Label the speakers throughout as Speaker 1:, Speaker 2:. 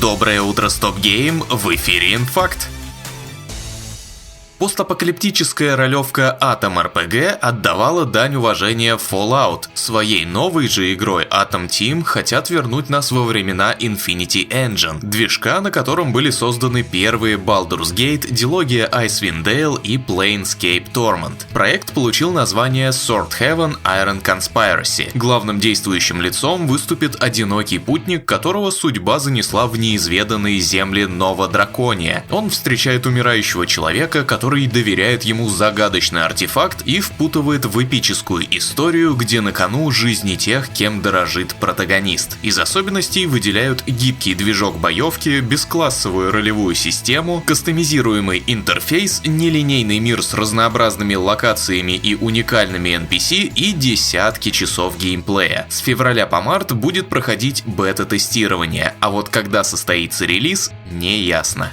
Speaker 1: Доброе утро, Стоп Гейм, в эфире Инфакт. Постапокалиптическая ролевка Atom RPG отдавала дань уважения Fallout. Своей новой же игрой Atom Team хотят вернуть нас во времена Infinity Engine, движка, на котором были созданы первые Baldur's Gate, дилогия Icewind Dale и Planescape Torment. Проект получил название Sword Heaven Iron Conspiracy. Главным действующим лицом выступит одинокий путник, которого судьба занесла в неизведанные земли Новодракония. Он встречает умирающего человека, который доверяет ему загадочный артефакт и впутывает в эпическую историю, где на кону жизни тех, кем дорожит протагонист. Из особенностей выделяют гибкий движок боевки, бесклассовую ролевую систему, кастомизируемый интерфейс, нелинейный мир с разнообразными локациями и уникальными NPC и десятки часов геймплея. С февраля по март будет проходить бета-тестирование, а вот когда состоится релиз, не ясно.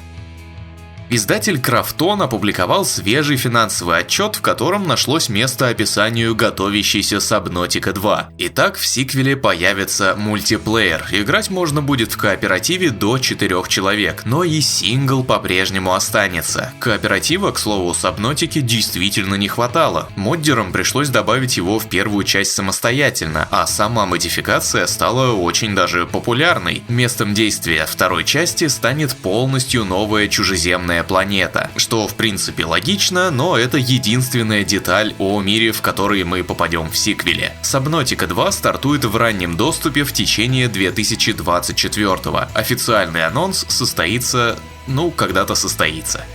Speaker 1: Издатель Krafton опубликовал свежий финансовый отчет, в котором нашлось место описанию готовящейся Subnautica 2. Итак, в сиквеле появится мультиплеер. Играть можно будет в кооперативе до 4 человек, но и сингл по-прежнему останется. Кооператива, к слову, Subnautica действительно не хватало. Моддерам пришлось добавить его в первую часть самостоятельно, а сама модификация стала очень даже популярной. Местом действия второй части станет полностью новая чужеземная планета, что в принципе логично, но это единственная деталь о мире, в который мы попадем в сиквеле. Subnautica 2 стартует в раннем доступе в течение 2024-го. Официальный анонс состоится, когда-то состоится.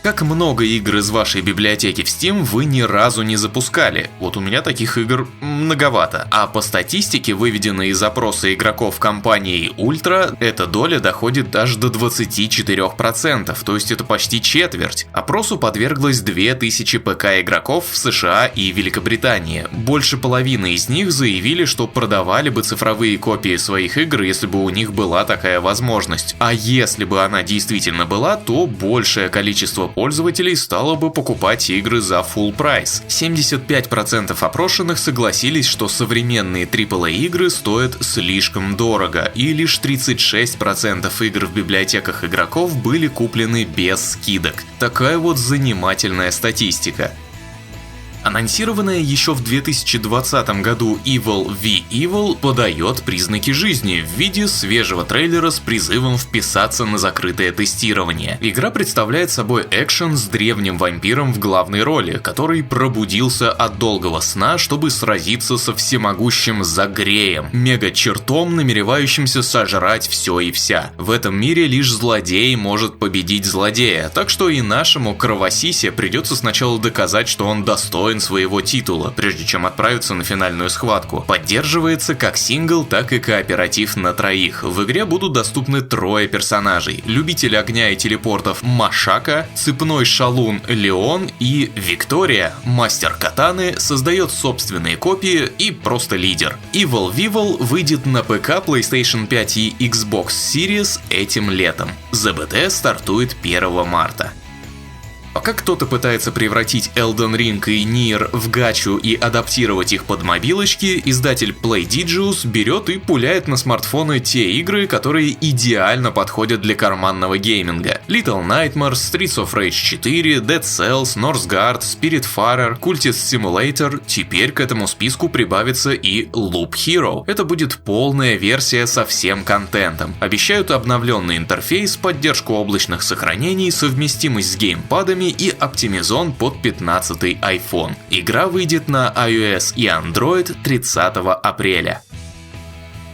Speaker 1: Как много игр из вашей библиотеки в Steam вы ни разу не запускали? Вот у меня таких игр многовато. А по статистике, выведенной из опроса игроков компании Ultra, эта доля доходит даже до 24%, то есть это почти четверть. Опросу подверглось 2000 ПК-игроков в США и Великобритании. Больше половины из них заявили, что продавали бы цифровые копии своих игр, если бы у них была такая возможность. А если бы она действительно была, то большее количество пользователей стало бы покупать игры за full прайс. 75% опрошенных согласились, что современные AAA игры стоят слишком дорого, и лишь 36% игр в библиотеках игроков были куплены без скидок. Такая вот занимательная статистика. Анонсированная еще в 2020 году Evil v Evil подает признаки жизни в виде свежего трейлера с призывом вписаться на закрытое тестирование. Игра представляет собой экшен с древним вампиром в главной роли, который пробудился от долгого сна, чтобы сразиться со всемогущим Загреем, мега-чертом, намеревающимся сожрать все и вся. В этом мире лишь злодей может победить злодея, так что и нашему кровосисе придется сначала доказать, что он достоин своего титула, прежде чем отправиться на финальную схватку. Поддерживается как сингл, так и кооператив на троих. В игре будут доступны 3 персонажей: любитель огня и телепортов Машака, цепной шалун Леон и Виктория, мастер катаны, создает собственные копии и просто лидер. Evil Vival выйдет на ПК, PlayStation 5 и Xbox Series этим летом. ЗБТ стартует 1 марта. Пока кто-то пытается превратить Elden Ring и Nier в гачу и адаптировать их под мобилочки, издатель Playdigious берет и пуляет на смартфоны те игры, которые идеально подходят для карманного гейминга. Little Nightmares, Streets of Rage 4, Dead Cells, Northgard, Spiritfarer, Cultist Simulator. Теперь к этому списку прибавится и Loop Hero. Это будет полная версия со всем контентом. Обещают обновленный интерфейс, поддержку облачных сохранений, совместимость с геймпадами и оптимизон под 15-й iPhone. Игра выйдет на iOS и Android 30 апреля.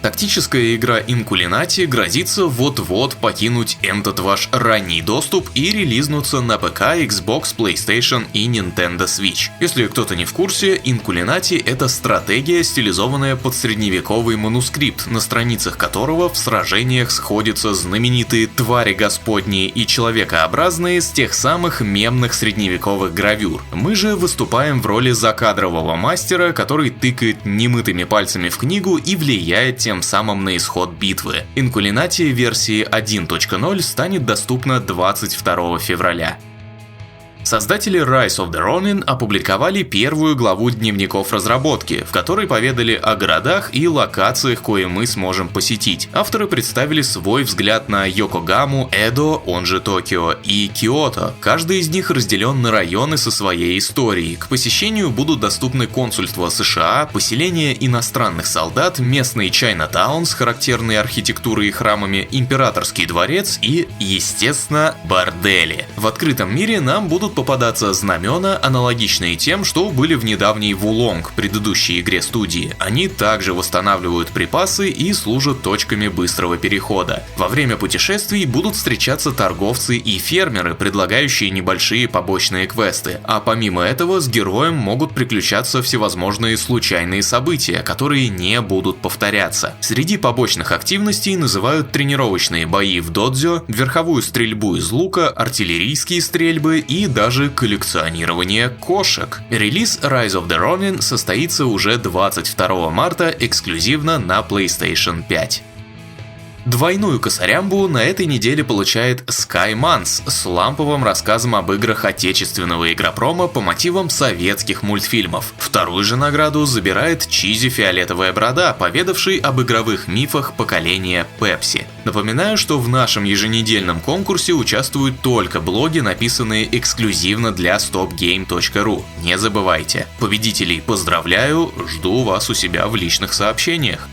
Speaker 1: Тактическая игра Inculinati грозится вот-вот покинуть этот ваш ранний доступ и релизнуться на ПК, Xbox, PlayStation и Nintendo Switch. Если кто-то не в курсе, Inculinati — это стратегия, стилизованная под средневековый манускрипт, на страницах которого в сражениях сходятся знаменитые твари господние и человекообразные с тех самых мемных средневековых гравюр. Мы же выступаем в роли закадрового мастера, который тыкает немытыми пальцами в книгу и влияет тем самым на исход битвы. Inculinati версии 1.0 станет доступна 22 февраля. Создатели Rise of the Ronin опубликовали первую главу дневников разработки, в которой поведали о городах и локациях, кое мы сможем посетить. Авторы представили свой взгляд на Йокогаму, Эдо, он же Токио, и Киото. Каждый из них разделен на районы со своей историей. К посещению будут доступны консульства США, поселения иностранных солдат, местный Чайнатаун с характерной архитектурой и храмами, императорский дворец и, естественно, бордели. В открытом мире нам будут попадаться знамена, аналогичные тем, что были в недавней Вулонг, предыдущей игре студии. Они также восстанавливают припасы и служат точками быстрого перехода. Во время путешествий будут встречаться торговцы и фермеры, предлагающие небольшие побочные квесты, а помимо этого с героем могут приключаться всевозможные случайные события, которые не будут повторяться. Среди побочных активностей называют тренировочные бои в додзё, верховую стрельбу из лука, артиллерийские стрельбы и даже коллекционирование кошек. Релиз Rise of the Ronin состоится уже 22 марта эксклюзивно на PlayStation 5. Двойную косарямбу на этой неделе получает Sky Months с ламповым рассказом об играх отечественного игропрома по мотивам советских мультфильмов. Вторую же награду забирает Чизи Фиолетовая Борода, поведавший об игровых мифах поколения Pepsi. Напоминаю, что в нашем еженедельном конкурсе участвуют только блоги, написанные эксклюзивно для stopgame.ru. Не забывайте. Победителей поздравляю, жду вас у себя в личных сообщениях.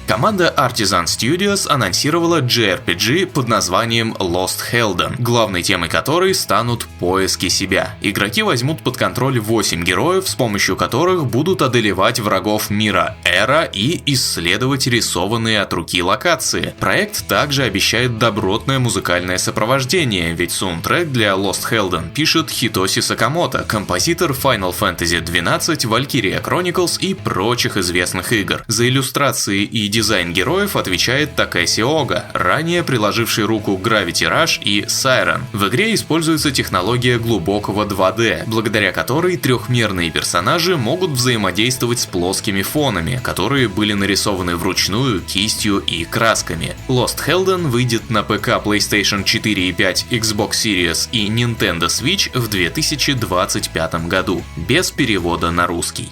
Speaker 1: Команда Artisan Studios анонсировала JRPG под названием Lost Helden, главной темой которой станут поиски себя. Игроки возьмут под контроль 8 героев, с помощью которых будут одолевать врагов мира Эра и исследовать рисованные от руки локации. Проект также обещает добротное музыкальное сопровождение, ведь саундтрек для Lost Helden пишет Хитоси Сакамото, композитор Final Fantasy XII, Valkyria Chronicles и прочих известных игр. За иллюстрации и дизайн героев отвечает Такэси Ога, ранее приложивший руку к Gravity Rush и Siren. В игре используется технология глубокого 2D, благодаря которой трехмерные персонажи могут взаимодействовать с плоскими фонами, которые были нарисованы вручную кистью и красками. Lost Helden выйдет на ПК, PlayStation 4 и 5, Xbox Series и Nintendo Switch в 2025 году, без перевода на русский.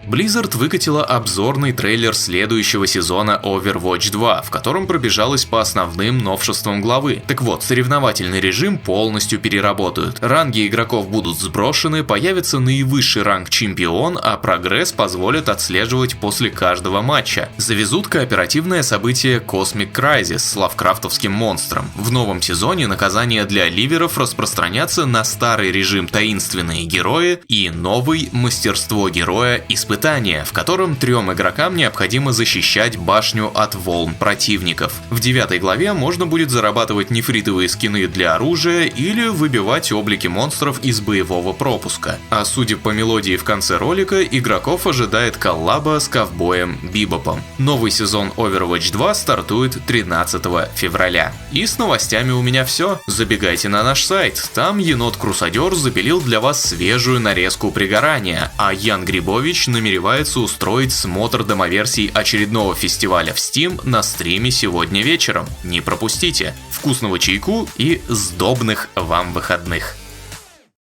Speaker 1: Blizzard выкатила обзорный трейлер следующего сезона Overwatch 2, в котором пробежалась по основным новшествам главы. Так вот, соревновательный режим полностью переработают. Ранги игроков будут сброшены, появится наивысший ранг чемпион, а прогресс позволят отслеживать после каждого матча. Завезут кооперативное событие Cosmic Crisis с лавкрафтовским монстром. В новом сезоне наказания для ливеров распространятся на старый режим таинственные герои и новый мастерство героя испытания, в котором 3 игрокам необходимо защищать башню от волн противников. В 9 главе можно будет зарабатывать нефритовые скины для оружия или выбивать облики монстров из боевого пропуска. А судя по мелодии в конце ролика, игроков ожидает коллаба с ковбоем Бибопом. Новый сезон Overwatch 2 стартует 13 февраля. И с новостями у меня все. Забегайте на наш сайт, там енот-крусадер запилил для вас свежую нарезку пригорания, а Ян Грибович намеревается устроить смотр демоверсий очередного фестиваля в Steam на стриме сегодня вечером. Не пропустите. Вкусного чайку и сдобных вам выходных.